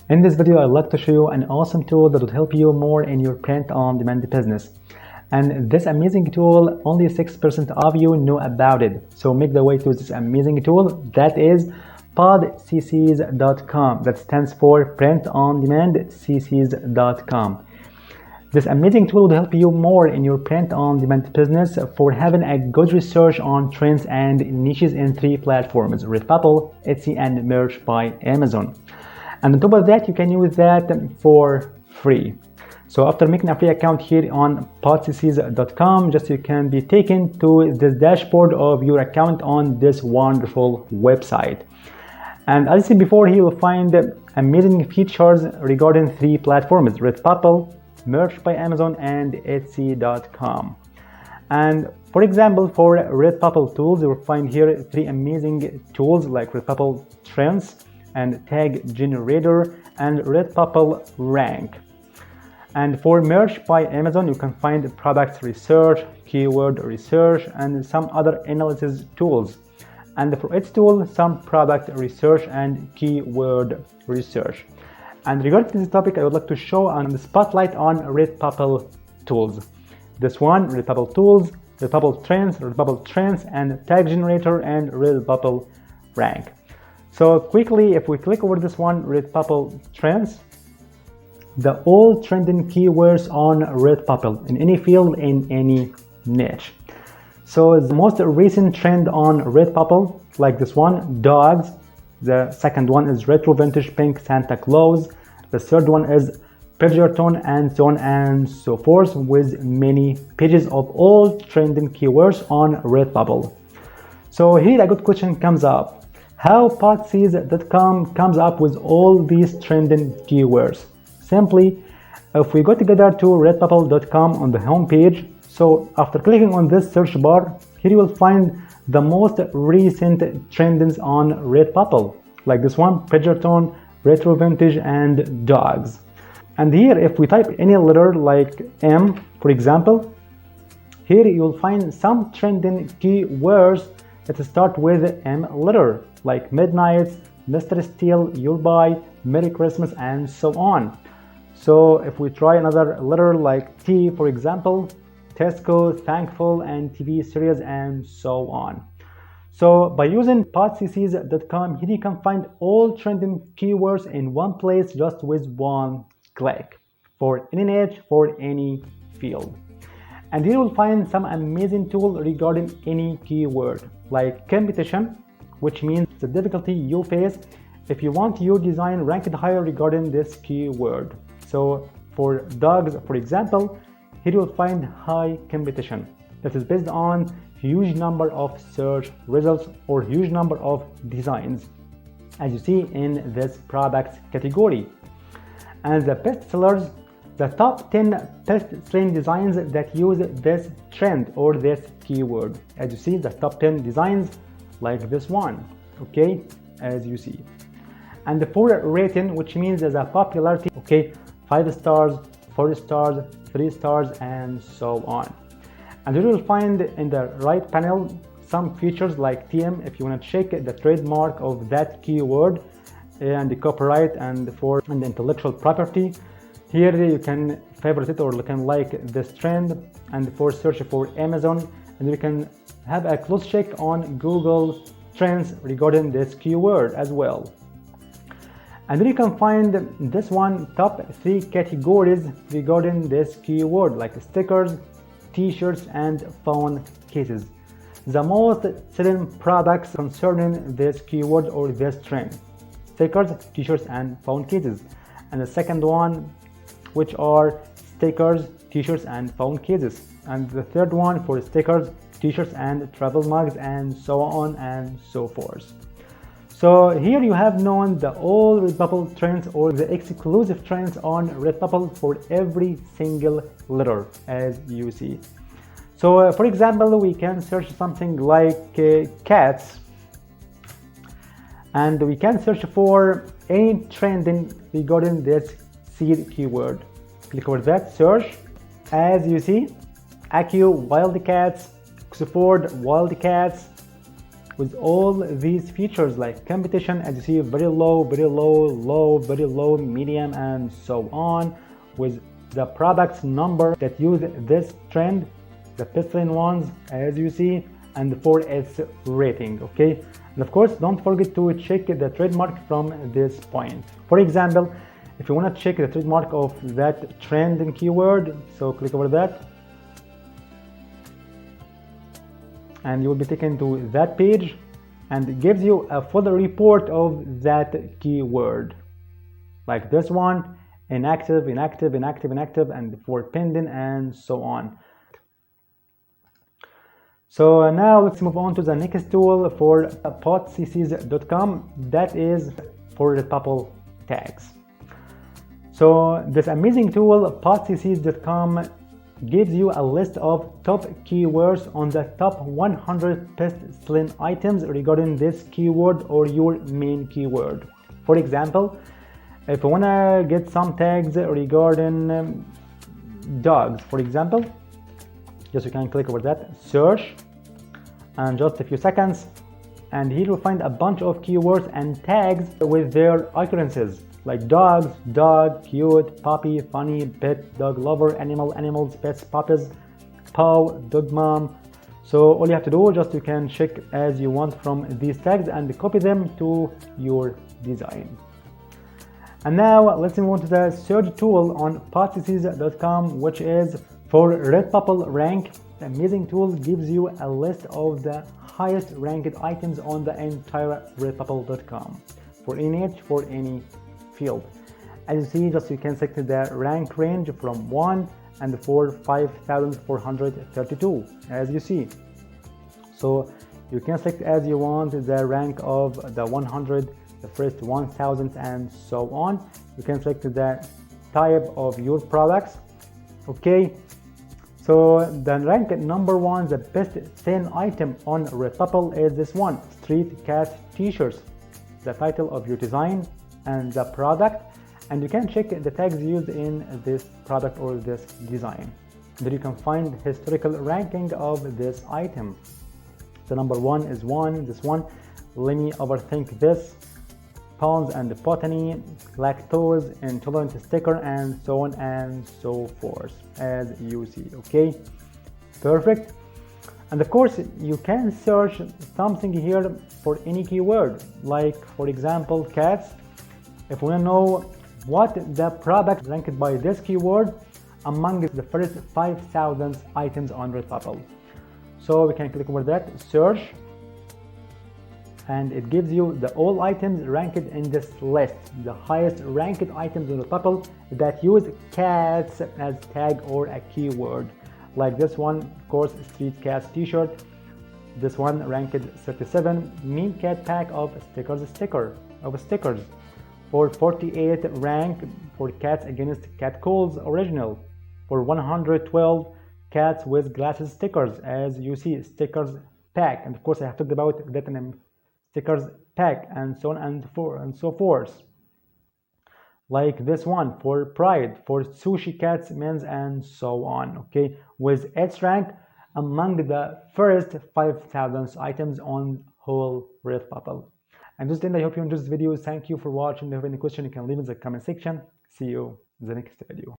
In this video, I'd like to show you an awesome tool that would help you more in your print-on-demand business. And this amazing tool, only 6% of you know about it. So make the way to this amazing tool. That is PODCCS.com. That stands for print-on-demand-ccs.com. This amazing tool will help you more in your print-on-demand business for having a good research on trends and niches in 3 platforms: Redbubble, Etsy, and Merch by Amazon. And on top of that, you can use that for free. So after making a free account here on PODCCS.com, just you can be taken to the dashboard of your account on this wonderful website. And as I said before, here you'll find amazing features regarding 3 platforms: Redbubble, Merch by Amazon, and Etsy.com. And for example, for Redbubble tools, you will find here 3 amazing tools like Redbubble Trends and Tag Generator and Redbubble Rank. And for Merch by Amazon, you can find product research, keyword research, and some other analysis tools. And for its tool, some product research and keyword research. And regarding this topic, I would like to show on the spotlight on Redbubble tools. This one, Redbubble tools, Redbubble Trends, and Tag Generator, and Redbubble Rank. So quickly, if we click over this one, Redbubble Trends, the all trending keywords on Redbubble in any field, in any niche. So the most recent trend on Redbubble, like this one, dogs. The second one is retro vintage pink Santa Claus. The third one is Bridgerton, and so on and so forth, with many pages of all trending keywords on Redbubble. So here a good question comes up. How PODCCS.com comes up with all these trending keywords? Simply, if we go together to redbubble.com on the home page, so after clicking on this search bar, here you will find the most recent trendings on Redbubble, like this one, Bridgerton, retro vintage, and dogs. And here, if we type any letter like M, for example, here you'll find some trending keywords that start with M letter, like Midnights, Mr. Steele, You'll Buy, Merry Christmas, and so on. So if we try another letter like T, for example, Tesco, Thankful, and TV series, and so on. So by using PODCCS.com, here you can find all trending keywords in one place just with one click for any niche, for any field. And here you'll find some amazing tools regarding any keyword, like competition, which means the difficulty you face if you want your design ranked higher regarding this keyword. So for dogs, for example, here you'll find high competition that is based on huge number of search results or huge number of designs, as you see in this product category. And the best sellers, the top 10 best selling designs that use this trend or this keyword, as you see, the top 10 designs like this one, okay, as you see. And the for rating, which means as a popularity, okay, 5 stars, 4 stars, 3 stars, and so on. And you will find in the right panel some features like TM if you want to check the trademark of that keyword, and the copyright, and the intellectual property. Here you can favorite it or you can like this trend, and for search for Amazon, and you can have a close check on Google Trends regarding this keyword as well. And then you can find this one, top 3 categories regarding this keyword, like stickers, t-shirts, and phone cases. The most selling products concerning this keyword or this trend: stickers, t-shirts, and phone cases. And the second one, which are stickers, t-shirts, and phone cases. And the third one for stickers, t-shirts, and travel mugs, and so on and so forth. So here you have known the all Redbubble trends or the exclusive trends on Redbubble for every single letter, as you see. So for example, we can search something like cats, and we can search for any trending regarding this seed keyword. Click over that, search, as you see, Accu, wild cats, Oxford, wild cats, with all these features like competition, as you see, very low, very low, low, very low, medium, and so on, with the products number that use this trend, the best-selling ones, as you see, and for its rating. Okay, and of course don't forget to check the trademark from this point. For example, if you want to check the trademark of that trend and keyword, so click over that and you will be taken to that page, and it gives you a full report of that keyword, like this one: inactive, inactive, inactive, inactive, and for pending, and so on. So now let's move on to the next tool for PODCCS.com, that is for Redbubble tags. So this amazing tool, PODCCS.com, gives you a list of top keywords on the top 100 best-selling items regarding this keyword or your main keyword. For example, if you want to get some tags regarding dogs, for example, just you can click over that, search, and just a few seconds, and here you'll find a bunch of keywords and tags with their occurrences, like dogs, dog, cute, puppy, funny, pet, dog lover, animal, animals, pets, puppies, paw, dog mom. So all you have to do, just you can check as you want from these tags and copy them to your design. And now let's move on to the search tool on PODCCS.com, which is for Redbubble Rank. The amazing tool gives you a list of the highest ranked items on the entire Redbubble.com for any niche, for any field. As you see, just you can select the rank range from 1 and 5,432, as you see. So you can select as you want the rank of the 100, the first 1,000, and so on. You can select the type of your products. Okay, so the rank number 1, the best selling item on Redbubble is this one: street cat t-shirts, the title of your design and the product, and you can check the tags used in this product or this design. Then you can find historical ranking of this item. The number 1 is this one: let me overthink this, pounds and botany, lactose intolerant sticker, and so on and so forth, as you see. Okay, perfect. And of course you can search something here for any keyword, like for example cats. If we want to know what the product ranked by this keyword among the first 5,000 items on Redbubble, so we can click over that, search, and it gives you the all items ranked in this list, the highest ranked items on Redbubble that use cats as tag or a keyword, like this one, of course, street cats t-shirt. This one ranked 37, mean cat pack of stickers for 48, rank for cats against cat calls original for 112, cats with glasses stickers, as you see, stickers pack, and of course I have talked about that in stickers pack, and so on and so forth. Like this one for pride, for sushi cats, men's, and so on. Okay, with its rank among the first 5,000 items on whole Redbubble. And just then, I hope you enjoyed this video. Thank you for watching. If you have any question, you can leave in the comment section. See you in the next video.